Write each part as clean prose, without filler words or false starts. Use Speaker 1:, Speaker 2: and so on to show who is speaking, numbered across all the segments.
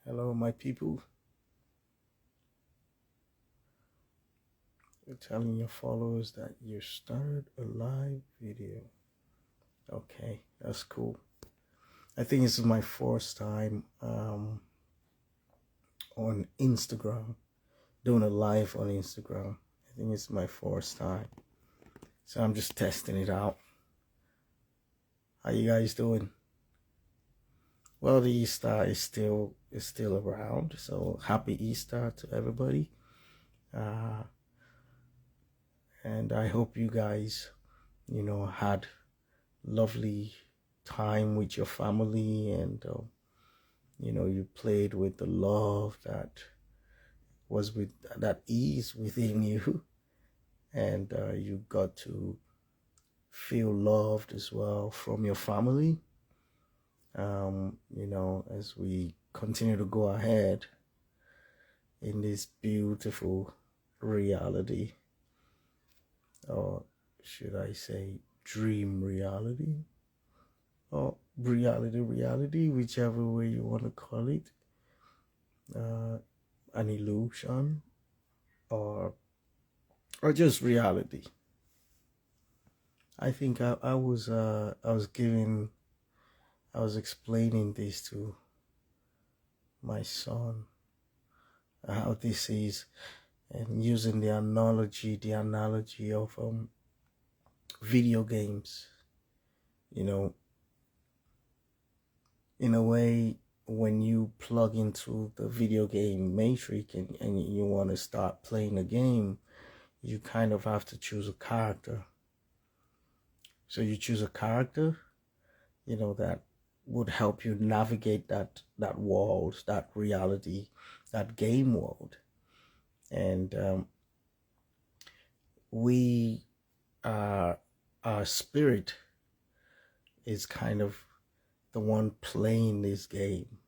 Speaker 1: Hello, my people. You're telling your followers that you started a live video. Okay, that's cool. I think this is my first time on Instagram, doing a live on Instagram. I think it's my first time. So I'm just testing it out. How you guys doing? Well, the Easter is still around, so happy Easter to everybody. And I hope you guys, had lovely time with your family, and you played with the love that is within you, and you got to feel loved as well from your family. As we continue to go ahead in this beautiful reality, or should I say dream reality, or reality, whichever way you want to call it, an illusion, or just reality. I think I was explaining this to my son, how this is, and using the analogy of video games. In a way, when you plug into the video game matrix and you want to start playing a game, you kind of have to choose a character. So you choose a character, that would help you navigate that world, that reality, that game world. And our spirit is kind of the one playing this game.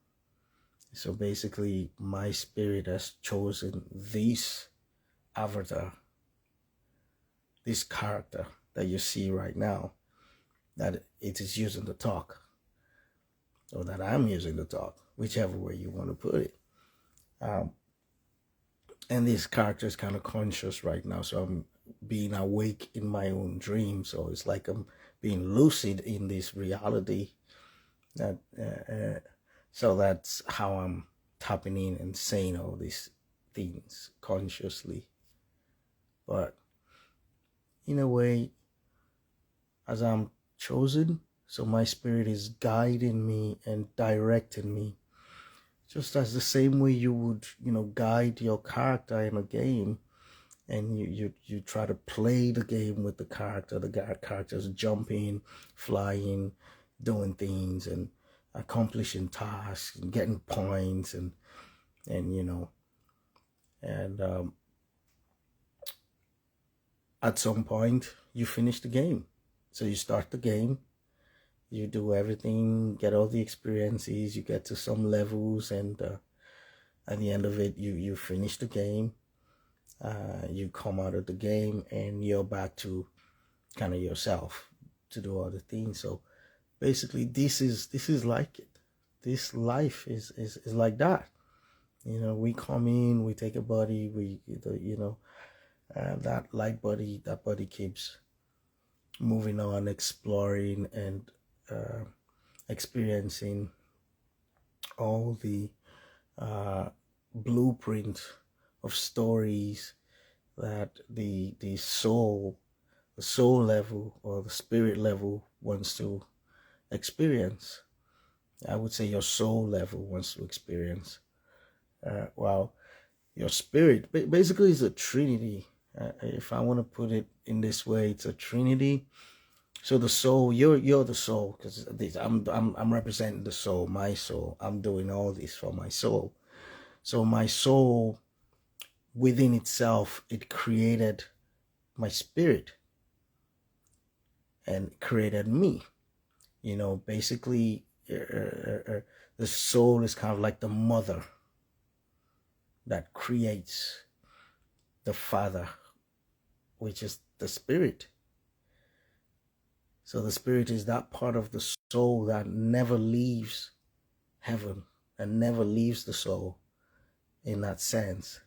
Speaker 1: So basically, my spirit has chosen this avatar, this character that you see right now, that it is using to talk, or that I'm using to talk, whichever way you want to put it. And this character is kind of conscious right now, so I'm being awake in my own dream. So it's like I'm being lucid in this reality. So that's how I'm tapping in and saying all these things consciously. But in a way, as I'm chosen, so my spirit is guiding me and directing me, just as the same way you would, guide your character in a game, and you try to play the game with the character. The character's jumping, flying, doing things, and accomplishing tasks, and getting points, and at some point you finish the game. So you start the game, you do everything, get all the experiences, you get to some levels, and at the end of it, you finish the game. You come out of the game, and you're back to kind of yourself to do other things. So basically, this is like it. This life is like that. We come in, we take a body, that light body, that body keeps moving on, exploring, and experiencing all the blueprint of stories that the soul level, or the spirit level, wants to experience. I would say your soul level wants to experience, while your spirit basically is a trinity. If I want to put it in this way, it's a trinity. So the soul, you're the soul, because I'm representing the soul, my soul. I'm doing all this for my soul. So my soul, within itself, it created my spirit and created me. Basically, the soul is kind of like the mother that creates the father, which is the spirit. So the spirit is that part of the soul that never leaves heaven and never leaves the soul in that sense.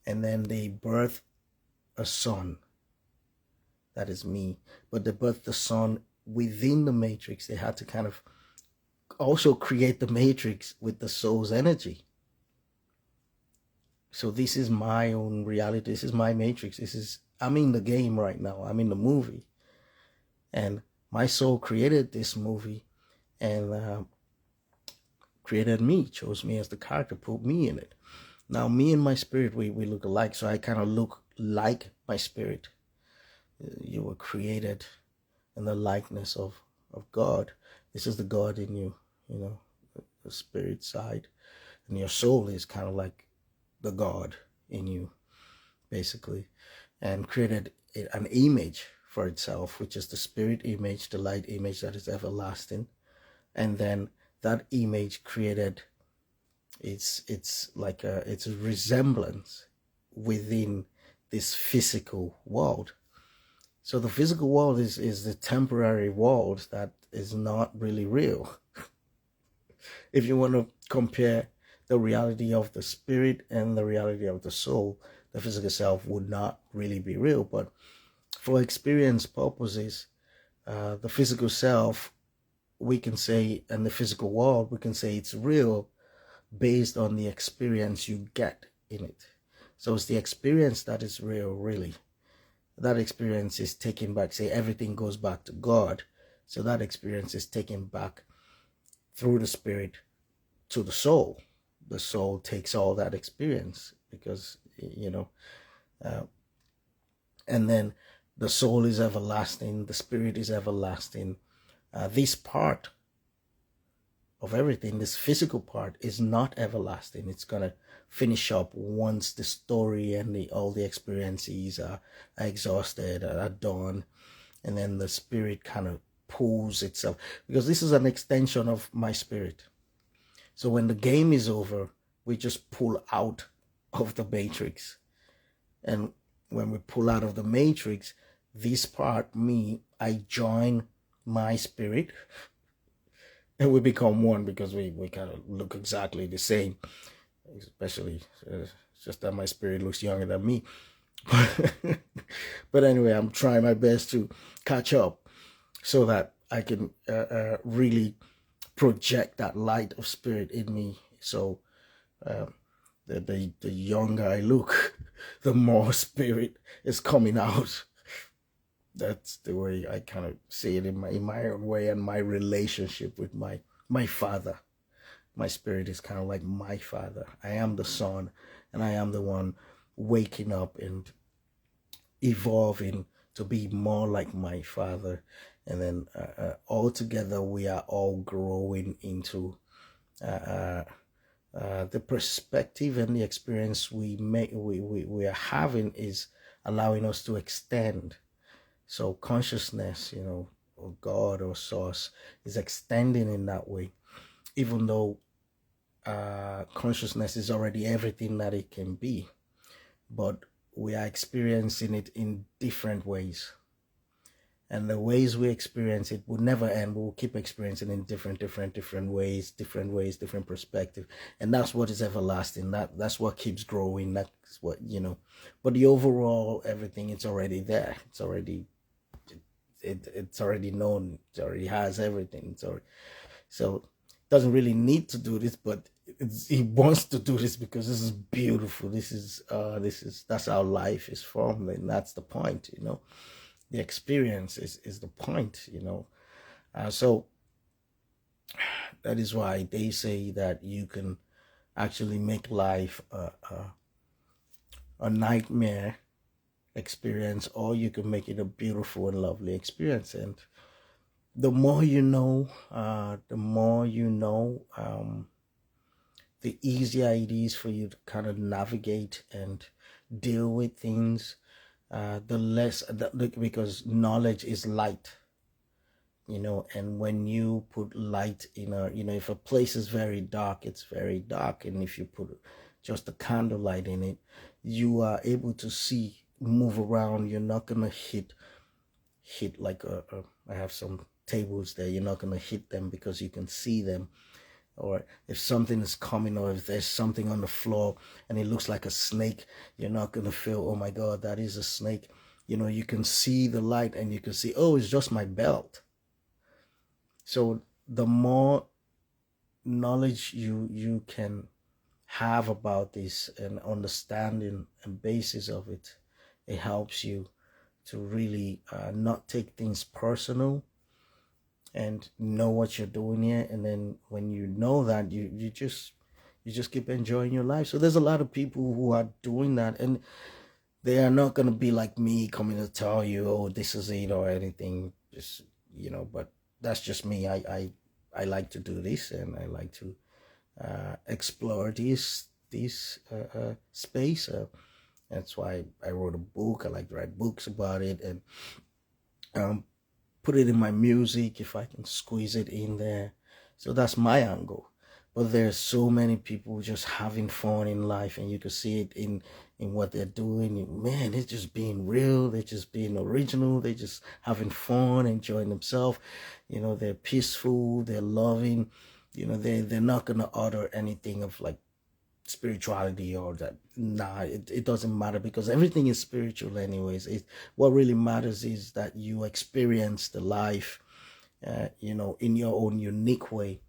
Speaker 1: And then they birth a son, that is me. But they birthed the son within the matrix. They had to kind of also create the matrix with the soul's energy. So this is my own reality. This is my matrix. I'm in the game right now. I'm in the movie. And my soul created this movie and created me, chose me as the character, put me in it. Now, me and my spirit, we look alike. So I kind of look like my spirit. You were created in the likeness of God. This is the God in you, the spirit side. And your soul is kind of like the God in you, basically, and created an image for itself, which is the spirit image, the light image that is everlasting. And then that image created it's a resemblance within this physical world. So the physical world is the temporary world that is not really real. If you want to compare the reality of the spirit and the reality of the soul, the physical self would not really be real. But for experience purposes, the physical self, we can say, and the physical world, we can say it's real based on the experience you get in it. So it's the experience that is real, really. That experience is taken back, say everything goes back to God. So that experience is taken back through the spirit to the soul. The soul takes all that experience because, and then the soul is everlasting, the spirit is everlasting. This part of everything, this physical part, is not everlasting. It's going to finish up once the story and all the experiences are exhausted, are done. And then the spirit kind of pulls itself, because this is an extension of my spirit. So when the game is over, we just pull out of the matrix. And when we pull out of the matrix, this part, me, I join my spirit and we become one, because we kind of look exactly the same. Especially, it's just that my spirit looks younger than me. But anyway, I'm trying my best to catch up so that I can really project that light of spirit in me. So the younger I look, the more spirit is coming out. That's the way I kind of see it in my own way, and my relationship with my father. My spirit is kind of like my father. I am the son, and I am the one waking up and evolving to be more like my father. And then all together we are all growing into the perspective and the experience we are having is allowing us to extend. So consciousness, or God or source, is extending in that way, even though consciousness is already everything that it can be, but we are experiencing it in different ways. And the ways we experience it will never end. We'll keep experiencing in different ways, different perspective. And that's what is everlasting. That's what keeps growing. That's what, but the overall everything, it's already there. It's already, it's already known. It already has everything. It's already, so it doesn't really need to do this, but he wants to do this because this is beautiful. That's how life is formed. And that's the point, the experience is the point, so that is why they say that you can actually make life a nightmare experience, or you can make it a beautiful and lovely experience. And the more you know, the easier it is for you to kind of navigate and deal with things. The less, because knowledge is light, and when you put light in if a place is very dark, it's very dark. And if you put just a candlelight in it, you are able to see, move around. You're not going to hit like I have some tables there. You're not going to hit them because you can see them. or if something is coming, or if there's something on the floor and it looks like a snake, you're not going to feel, oh my God, that is a snake. You can see the light and you can see, oh, it's just my belt. So the more knowledge you can have about this and understanding and basis of it, it helps you to really not take things personal and know what you're doing here. And then when you know that, you just keep enjoying your life. So there's a lot of people who are doing that, and they are not going to be like me coming to tell you, oh, this is it or anything. Just, but that's just me. I like to do this, and I like to explore this space. That's why I wrote a book. I like to write books about it, and um, put it in my music if I can squeeze it in there. So that's my angle. But there's so many people just having fun in life, and you can see it in what they're doing. Man, they're just being real. They're just being original. They're just having fun, enjoying themselves. They're peaceful. They're loving. They're not gonna utter anything of like spirituality or that. Nah, it doesn't matter, because everything is spiritual anyways. What really matters is that you experience the life in your own unique way.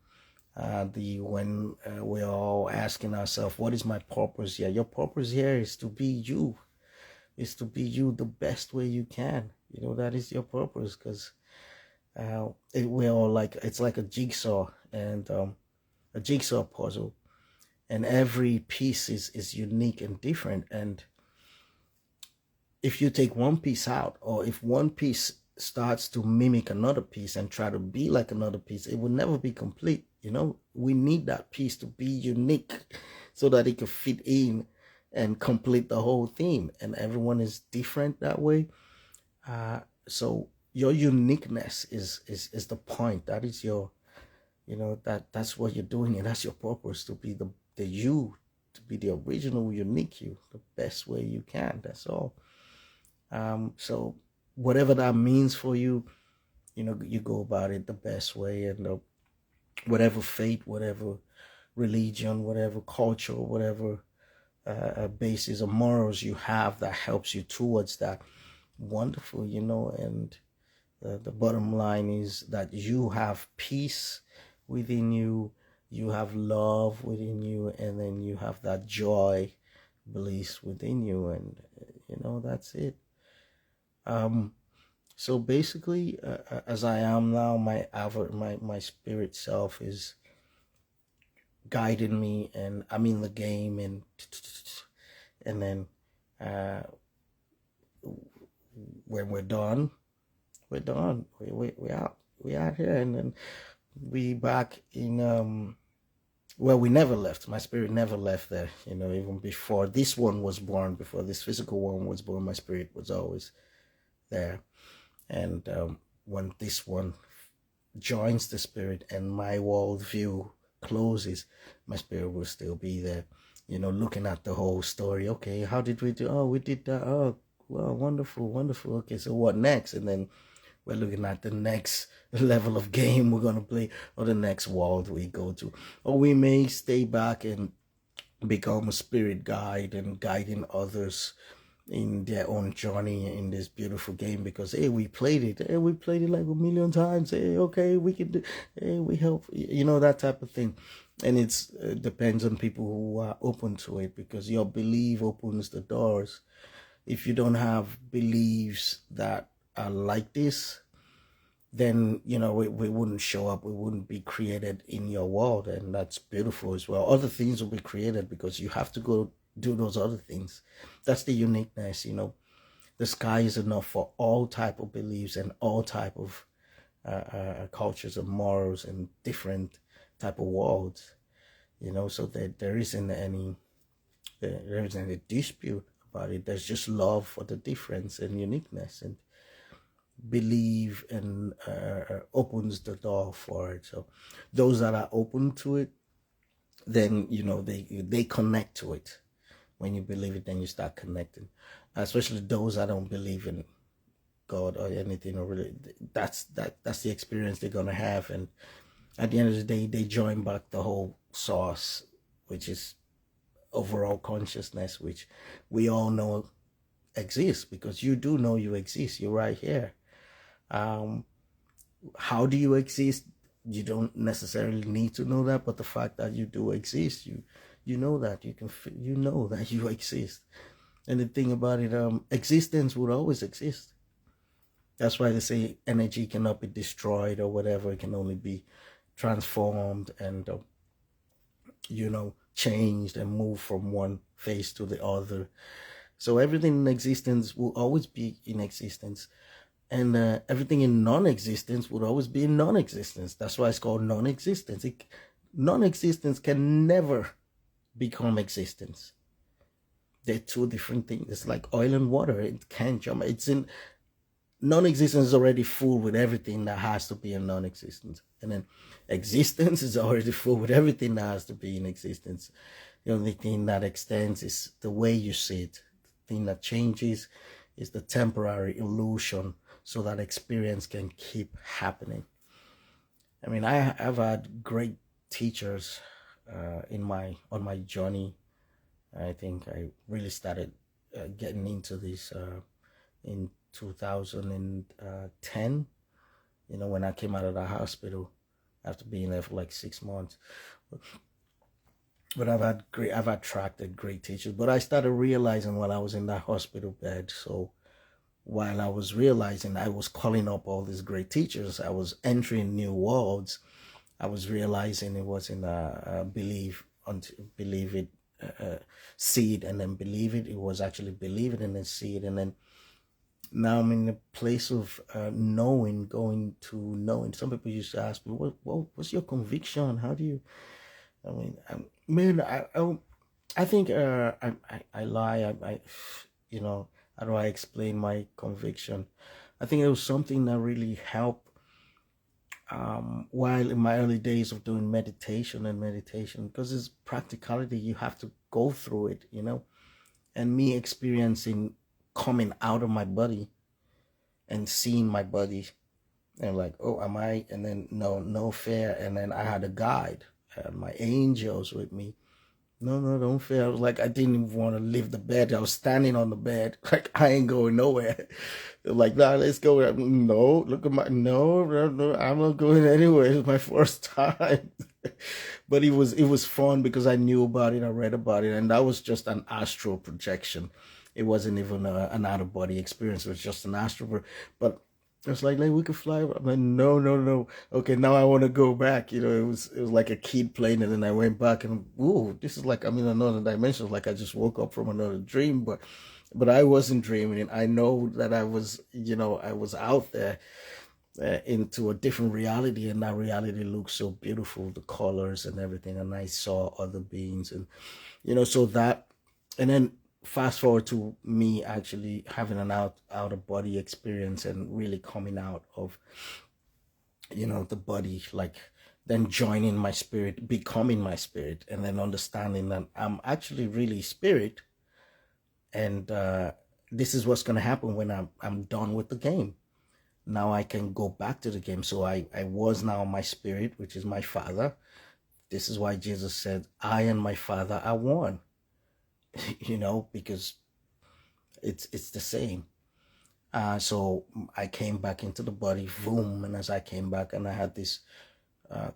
Speaker 1: The when we're all asking ourselves, what is my purpose here? Your purpose here is to be you, the best way you can. That is your purpose, because we're all like, it's like a jigsaw, and a jigsaw puzzle, and every piece is unique and different. And if you take one piece out, or if one piece starts to mimic another piece and try to be like another piece, it will never be complete. We need that piece to be unique so that it can fit in and complete the whole theme. And everyone is different that way. So your uniqueness is the point. That is your, that's what you're doing, and that's your purpose, to be the you, to be the original unique you, the best way you can. That's all. So whatever that means for you, you go about it the best way. And whatever faith, whatever religion, whatever culture, whatever basis or morals you have that helps you towards that, wonderful. And the bottom line is that you have peace within you, you have love within you, and then you have that joy, bliss within you, and that's it. So basically, as I am now, my spirit self is guiding me, and I'm in the game, and then when we're done, we're done. We out here, and then we back in well, we never left. My spirit never left there. Even before this one was born, before this physical one was born, my spirit was always there. And when this one joins the spirit and my world view closes, my spirit will still be there, looking at the whole story. Okay, how did we do? Oh, we did that. Oh, well, wonderful, wonderful. Okay, so what next? And then we're looking at the next level of game we're going to play, or the next world we go to. Or we may stay back and become a spirit guide and guiding others in their own journey in this beautiful game, because hey, we played it like a million times. Hey, okay, we can do, hey, we help, that type of thing. And it's depends on people who are open to it, because your belief opens the doors. If you don't have beliefs that are like this, then we wouldn't show up, we wouldn't be created in your world. And that's beautiful as well. Other things will be created because you have to go do those other things. That's the uniqueness. The sky is enough for all type of beliefs and all type of cultures and morals and different type of worlds. So that there isn't any dispute about it. There's just love for the difference and uniqueness, and believe, and opens the door for it. So those that are open to it, then they connect to it. When you believe it, then you start connecting. Especially those that don't believe in God or anything, or really, that's the experience they're gonna have. And At the end of the day, they join back the whole source, which is overall consciousness, which we all know exists, because you do know you exist. You're right here. Um, how do you exist? You don't necessarily need to know that, but the fact that you do exist, you know that you know that you exist. And the thing about it, existence would always exist. That's why they say energy cannot be destroyed or whatever. It can only be transformed and changed and moved from one phase to the other. So everything in existence will always be in existence, and everything in non-existence would always be in non-existence. That's why it's called non-existence. Non-existence can never become existence. They're two different things. It's like oil and water. It can't jump. It's in non-existence is already full with everything that has to be in non-existence, and then existence is already full with everything that has to be in existence. The only thing that extends is the way you see it. The thing that changes is the temporary illusion, so that experience can keep happening. I mean, I've had great teachers on my journey. I think I really started getting into this in 2010, when I came out of the hospital after being there for like 6 months. But I've attracted great teachers. But I started realizing while I was in that hospital bed. So while I was realizing, I was calling up all these great teachers, I was entering new worlds. I was realizing it wasn't believe it, see it, and then believe it. It was actually believe it and then see it. And then now I'm in a place of knowing, going to knowing. Some people used to ask me, what's your conviction? How do you, I mean, man, I think I lie. How do I explain my conviction? I think it was something that really helped while in my early days of doing meditation, because it's practicality. You have to go through it, and me experiencing coming out of my body and seeing my body, and like, oh, am I? And then no fear. And then I had a guide, I had my angels with me. No, don't fear. I was like, I didn't even want to leave the bed. I was standing on the bed, like I ain't going nowhere. Like, nah, let's go. No, look at no, I'm not going anywhere. It's my first time. But it was fun because I knew about it, I read about it, and that was just an astral projection. It wasn't even an out of body experience. It was just an astral. But it's like we could fly. I'm like, no, no, no. Okay, now I want to go back. It was like a kid playing, and then I went back, and ooh, this is like I'm in another dimension. Like I just woke up from another dream, but I wasn't dreaming. I know that I was out there into a different reality, and that reality looks so beautiful, the colors and everything. And I saw other beings, and so that, and then fast forward to me actually having an out of body experience and really coming out of the body, like then joining my spirit, becoming my spirit, and then understanding that I'm actually really spirit, and this is what's going to happen when I'm done with the game. Now I can go back to the game. So I was now my spirit, which is my father. This is why Jesus said, I and my father are one. Because it's the same. So I came back into the body, boom, and as I came back, and I had this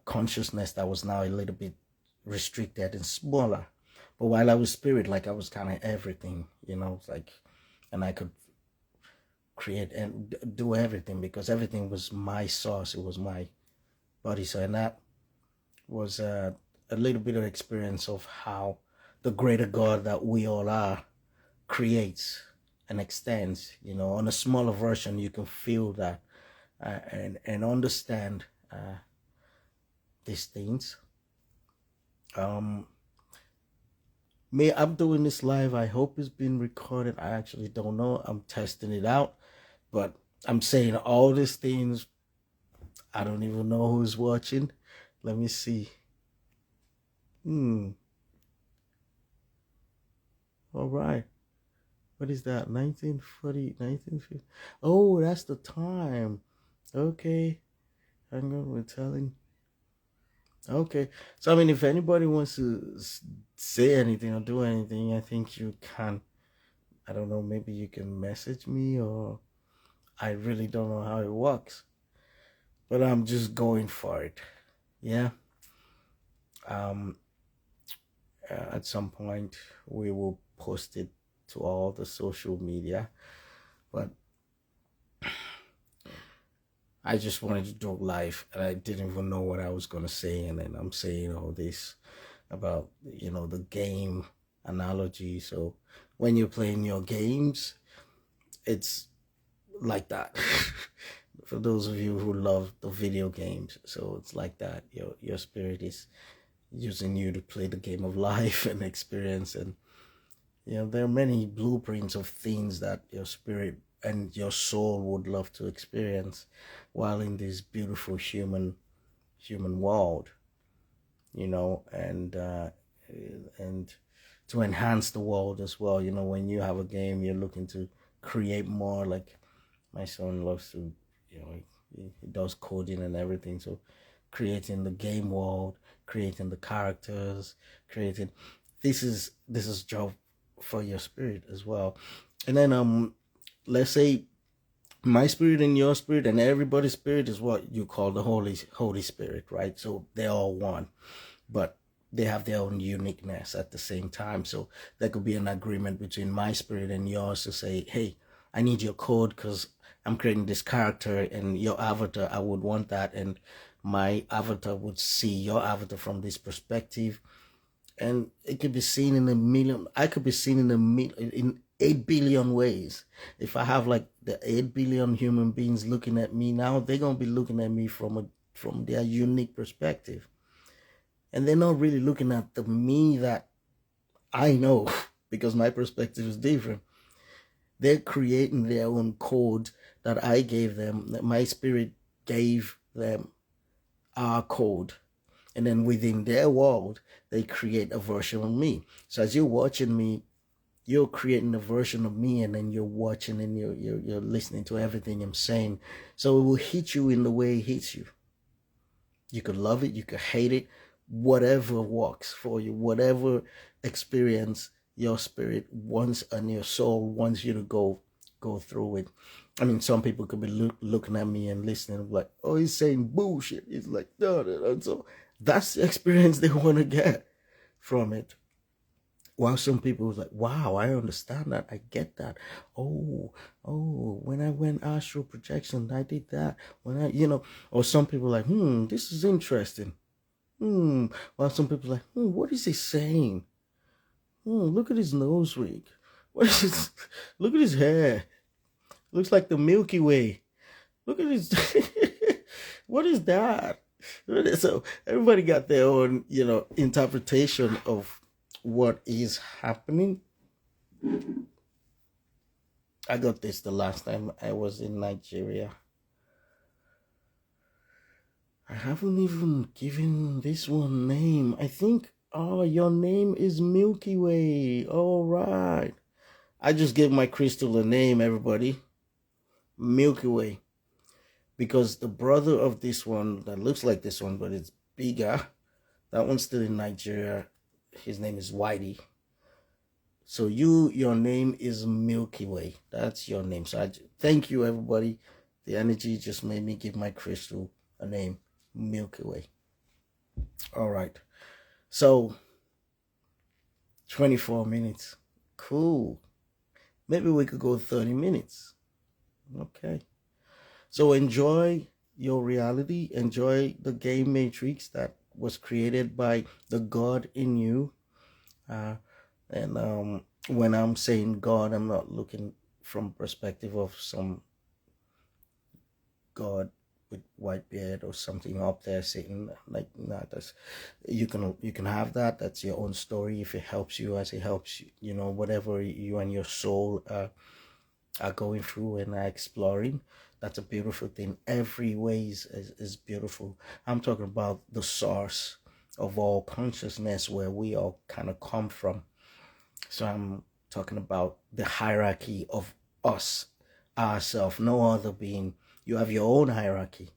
Speaker 1: consciousness that was now a little bit restricted and smaller. But while I was spirit, like I was kind of everything, like, and I could create and do everything because everything was my source. It was my body. So, and that was a little bit of experience of how the greater God that we all are creates and extends. On a smaller version, you can feel that and understand these things. I'm doing this live. I hope it's been recorded. I actually don't know. I'm testing it out, but I'm saying all these things. I don't even know who's watching. Let me see. All right. What is that? 1940, 1950. Oh, that's the time. Okay. Hang on, we're telling. Okay. So I mean, if anybody wants to say anything or do anything, I think you can. I don't know. Maybe you can message me, or I really don't know how it works, but I'm just going for it. Yeah. Um. At some point, we will post it to all the social media, but I just wanted to do live, and I didn't even know what I was gonna say, and then I'm saying all this about the game analogy. So when you're playing your games, it's like that. For those of you who love the video games, so it's like that. Your spirit is using you to play the game of life and experience, and there are many blueprints of things that your spirit and your soul would love to experience while in this beautiful human world, and to enhance the world as well. When you have a game, you're looking to create more. Like my son loves to, he does coding and everything. So creating the game world, creating the characters, creating this is job for your spirit as well. And then let's say my spirit and your spirit and everybody's spirit is what you call the Holy Spirit, right? So they're all one, but they have their own uniqueness at the same time. So there could be an agreement between my spirit and yours to say, hey, I need your code because I'm creating this character, and your avatar, I would want that, and my avatar would see your avatar from this perspective, and it could be seen in a million. I could be seen in 8 billion ways. If I have like the 8 billion human beings looking at me now, they're gonna be looking at me from their unique perspective, and they're not really looking at the me that I know because my perspective is different. They're creating their own code that I gave them, that my spirit gave them our code. And then within their world, they create a version of me. So as you're watching me, you're creating a version of me, and then you're watching and you're listening to everything I'm saying. So it will hit you in the way it hits you. You could love it, you could hate it, whatever works for you, whatever experience your spirit wants and your soul wants you to go through it. I mean, some people could be looking at me and listening like, oh, he's saying bullshit. He's like, no, no, no. So that's the experience they want to get from it. While some people was like, wow, I understand that. I get that. When I went astral projection, I did that. Or some people like, this is interesting. While some people like, what is he saying? Look at his nose rig. What is this? Look at his hair. Looks like the Milky Way. Look at his. What is that? So everybody got their own, interpretation of what is happening. I got this the last time I was in Nigeria. I haven't even given this one name. I think, oh, your name is Milky Way. All right. I just gave my crystal a name, everybody. Milky Way. Because the brother of this one that looks like this one, but it's bigger, that one's still in Nigeria. His name is Whitey. So your name is Milky Way. That's your name. So thank you, everybody. The energy just made me give my crystal a name, Milky Way. All right. So 24 minutes. Cool. Maybe we could go 30 minutes. Okay. So enjoy your reality. Enjoy the game matrix that was created by the God in you. And when I'm saying God, I'm not looking from perspective of some God with white beard or something up there sitting like that. That's you can have that. That's your own story. If it helps you, as it helps you, whatever you and your soul are going through and are exploring, that's a beautiful thing. Every way is beautiful. I'm talking about the source of all consciousness, where we all kind of come from. So I'm talking about the hierarchy of us, ourself, no other being. You have your own hierarchy.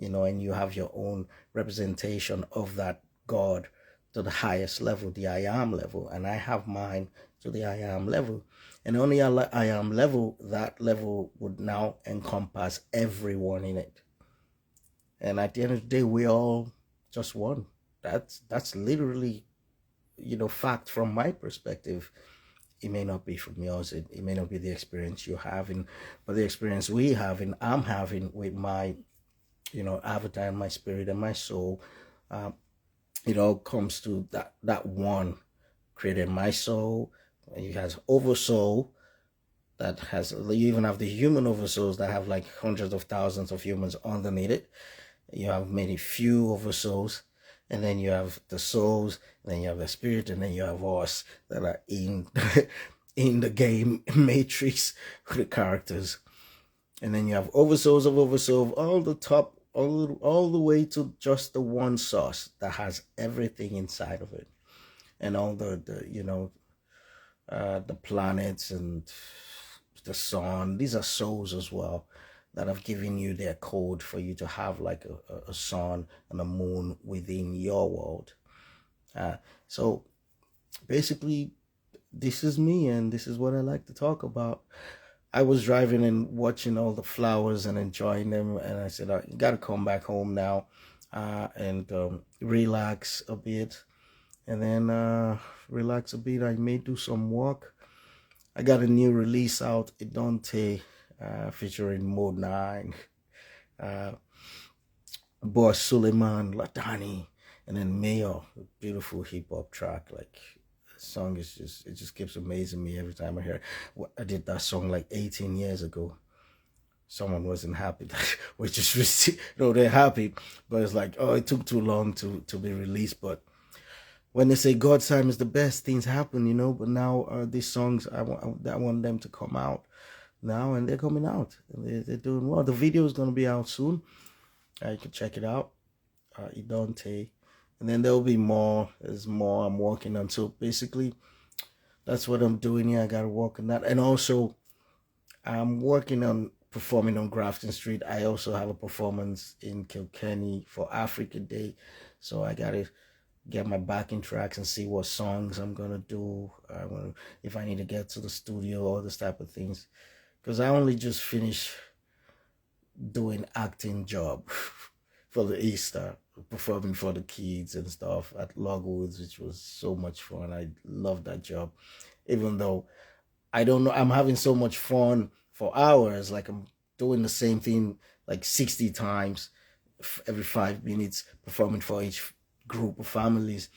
Speaker 1: and you have your own representation of that God to the highest level, the I am level, and I have mine to the I am level. And only I am level, that level would now encompass everyone in it. And at the end of the day, we all just one. That's literally, fact from my perspective. It may not be from yours. It may not be the experience you're having, but the experience we having, I'm having with my, avatar and my spirit and my soul. Um, it all comes to that one created my soul. It has oversoul that has, you even have the human oversouls that have like hundreds of thousands of humans underneath it. You have many few oversouls, and then you have the souls, and then you have the spirit, and then you have us that are in in the game matrix with the characters. And then you have oversouls of oversoul, all the top, all the way to just the one source that has everything inside of it, and all the planets and the sun. These are souls as well that have given you their code for you to have like a sun and a moon within your world. So basically, this is me, and this is what I like to talk about. I was driving and watching all the flowers and enjoying them, and I said, you got to come back home now and relax a bit. And then relax a bit. I may do some work. I got a new release out, Idante, featuring Mode 9, Boss Suleiman, Latani, and then Mayo, a beautiful hip hop track. Like, the song is it just keeps amazing me every time I hear it. I did that song like 18 years ago. Someone wasn't happy that we just received, they're happy, but it's like, oh, it took too long to be released. But when they say God's time is the best, things happen, But now these songs, I want them to come out now, and they're coming out. And they're doing well. The video is going to be out soon. You can check it out. Idante. And then there'll be more. There's more I'm working on. So basically, that's what I'm doing here. I got to work on that. And also, I'm working on performing on Grafton Street. I also have a performance in Kilkenny for Africa Day. So I got to get my backing tracks and see what songs I'm gonna do. If I need to get to the studio, all this type of things, because I only just finished doing acting job for the Easter, performing for the kids and stuff at Logwoods, which was so much fun. I love that job, even though I don't know, I'm having so much fun for hours. Like, I'm doing the same thing like 60 times every 5 minutes, performing for each group of families.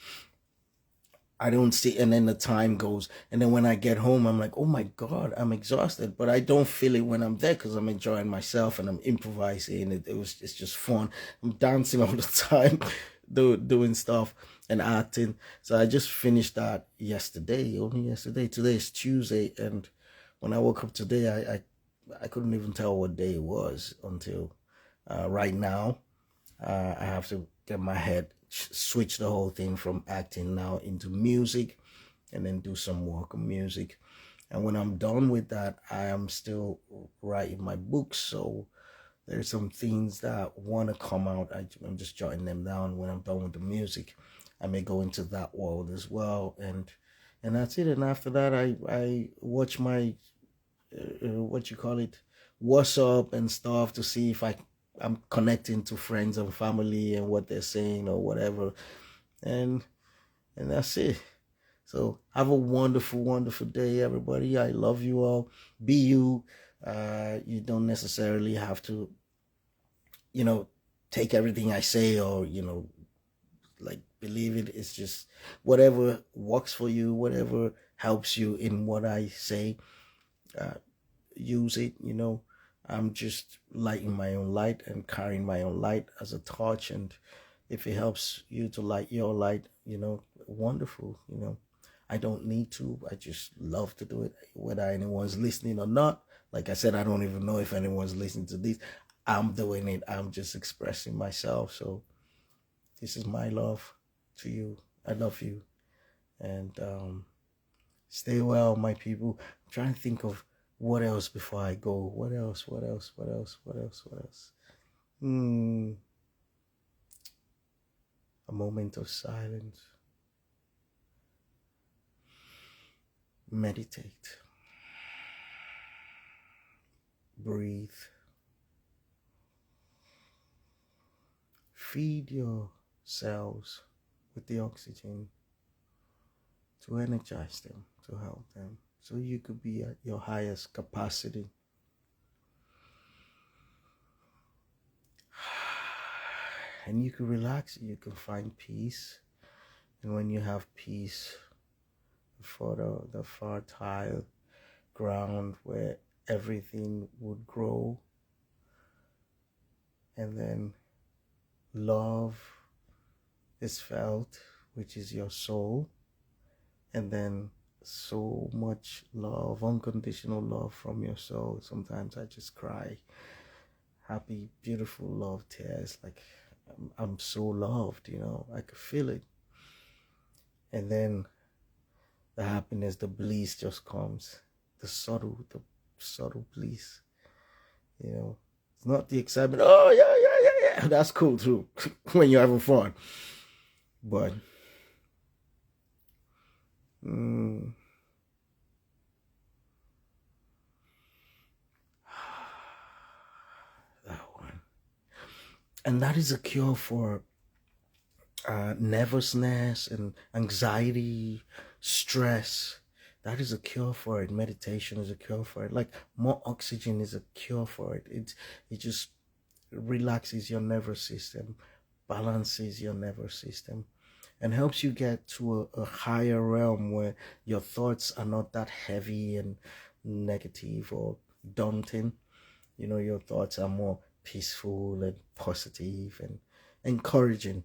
Speaker 1: I don't see, and then the time goes, and then when I get home, I'm like, oh my God, I'm exhausted, but I don't feel it when I'm there because I'm enjoying myself and I'm improvising. It's just fun. I'm dancing all the time, doing stuff and acting. So I just finished that yesterday, only yesterday. Today is Tuesday, and when I woke up today, I couldn't even tell what day it was until right now. I have to get my head, switch the whole thing from acting now into music, and then do some work on music. And when I'm done with that, I am still writing my books. So there's some things that want to come out. I'm just jotting them down. When I'm done with the music, I may go into that world as well. And that's it. And after that, I watch my, what you call it, what's up and stuff to see if I'm connecting to friends and family and what they're saying or whatever. And that's it. So have a wonderful, wonderful day, everybody. I love you all. Be you. You don't necessarily have to, take everything I say or, like believe it. It's just whatever works for you, whatever helps you in what I say, use it. I'm just lighting my own light and carrying my own light as a torch. And if it helps you to light your light, wonderful. I don't need to. I just love to do it, whether anyone's listening or not. Like I said, I don't even know if anyone's listening to this. I'm doing it. I'm just expressing myself. So this is my love to you. I love you. And stay well, my people. I'm trying to think of what else before I go. What else? What else? What else? What else? What else? a moment of silence. Meditate. Breathe. Feed your cells with the oxygen to energize them, to help them, so you could be at your highest capacity. And you can relax, you can find peace. And when you have peace, for the fertile ground where everything would grow, and then love is felt, which is your soul, and then so much love, unconditional love from your soul. Sometimes I just cry happy, beautiful love tears, like I'm so loved, I could feel it. And then the happiness, the bliss just comes, the subtle bliss, it's not the excitement. Oh yeah, that's cool too when you're having fun, but that one. And that is a cure for nervousness and anxiety, stress. That is a cure for it. Meditation is a cure for it. Like more oxygen is a cure for it. It just relaxes your nervous system, balances your nervous system, and helps you get to a higher realm where your thoughts are not that heavy and negative or daunting. Your thoughts are more peaceful and positive and encouraging,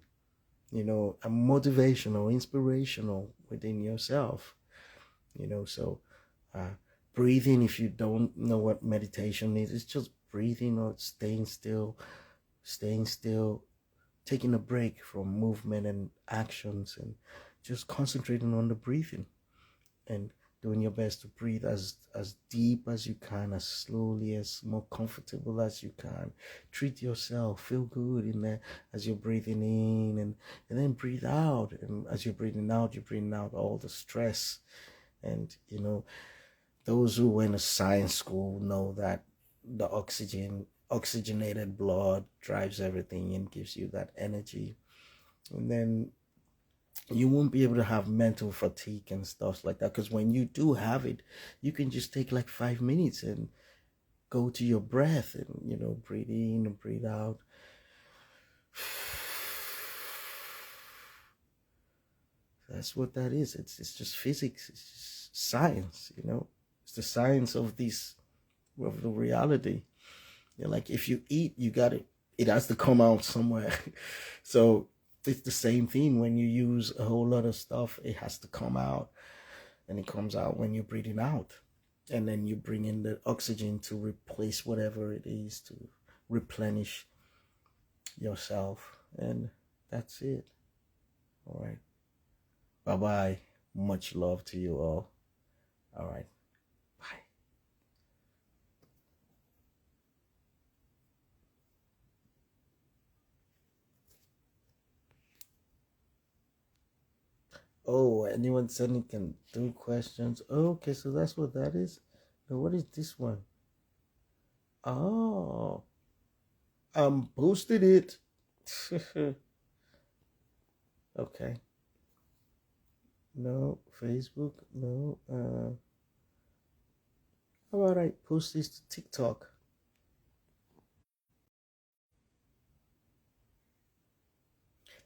Speaker 1: and motivational, inspirational within yourself, so breathing, if you don't know what meditation is, it's just breathing or staying still, taking a break from movement and actions and just concentrating on the breathing and doing your best to breathe as deep as you can, as slowly, as more comfortable as you can. Treat yourself, feel good in there as you're breathing in, and then breathe out. And as you're breathing out all the stress. And those who went to science school know that the oxygenated blood drives everything and gives you that energy. And then you won't be able to have mental fatigue and stuff like that, because when you do have it, you can just take like 5 minutes and go to your breath and breathe in and breathe out. That's what that is. It's just physics. It's just science. It's the science of the reality. Like if you eat, it has to come out somewhere. So it's the same thing when you use a whole lot of stuff. It has to come out, and it comes out when you're breathing out, and then you bring in the oxygen to replace whatever it is, to replenish yourself, and that's it. All right, bye bye. Much love to you all. All right, bye. Oh, anyone sending can do questions. Okay, so that's what that is. Now, what is this one? Oh, posted it. Okay. No, Facebook. No. How about I post this to TikTok?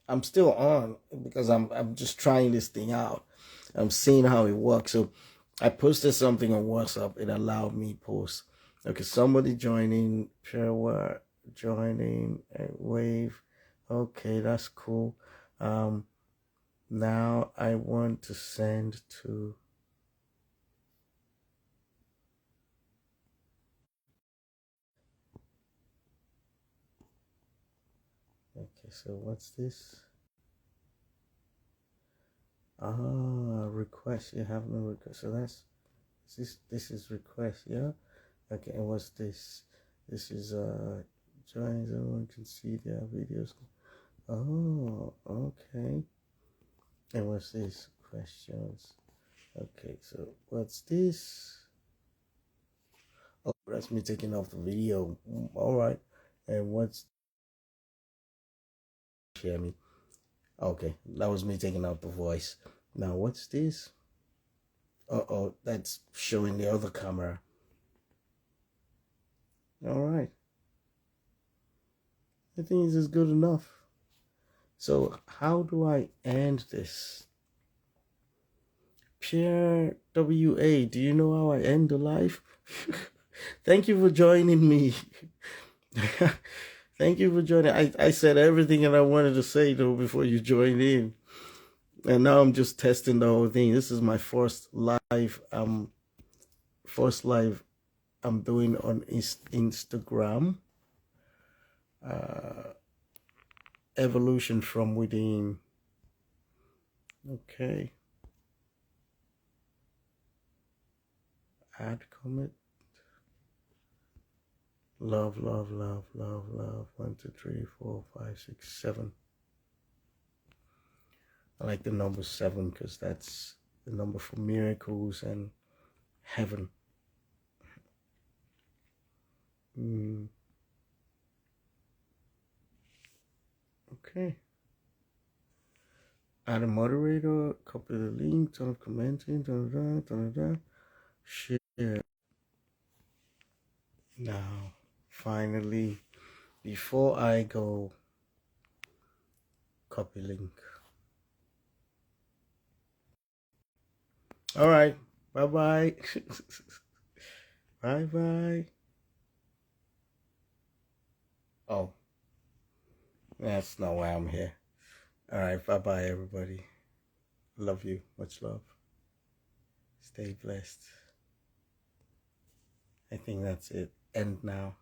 Speaker 1: I'm still on because I'm just trying this thing out. I'm seeing how it works. So I posted something on WhatsApp. It allowed me post. Okay, somebody joining, Shareware joining, wave. Okay, that's cool. Now I want to send to. Okay, so what's this? Request. You have no request. So this is request, yeah? Okay, and what's this? This is join, everyone can see their videos. Oh, okay. And what's this? Questions. Okay, so what's this? Oh, that's me taking off the video. All right. And what's hear me? Okay, that was me taking out the voice. Now what's this? Uh-oh, that's showing the other camera. All right. I think this is good enough. So how do I end this? Pierre WA, do you know how I end the live? Thank you for joining me. Thank you for joining. I said everything that I wanted to say though before you joined in. And now I'm just testing the whole thing. This is my first live I'm doing on Instagram. Uh, evolution from within. Okay. Add comment. Love, love, love, love, love. 1, 2, 3, 4, 5, 6, 7. I like the number 7 because that's the number for miracles and heaven. Okay. Add a moderator, copy the link, turn off commenting, share. Now, finally, before I go, copy link. All right. Bye-bye. Bye-bye. Oh, that's not why I'm here. All right. Bye-bye, everybody. Love you. Much love. Stay blessed. I think that's it. End now.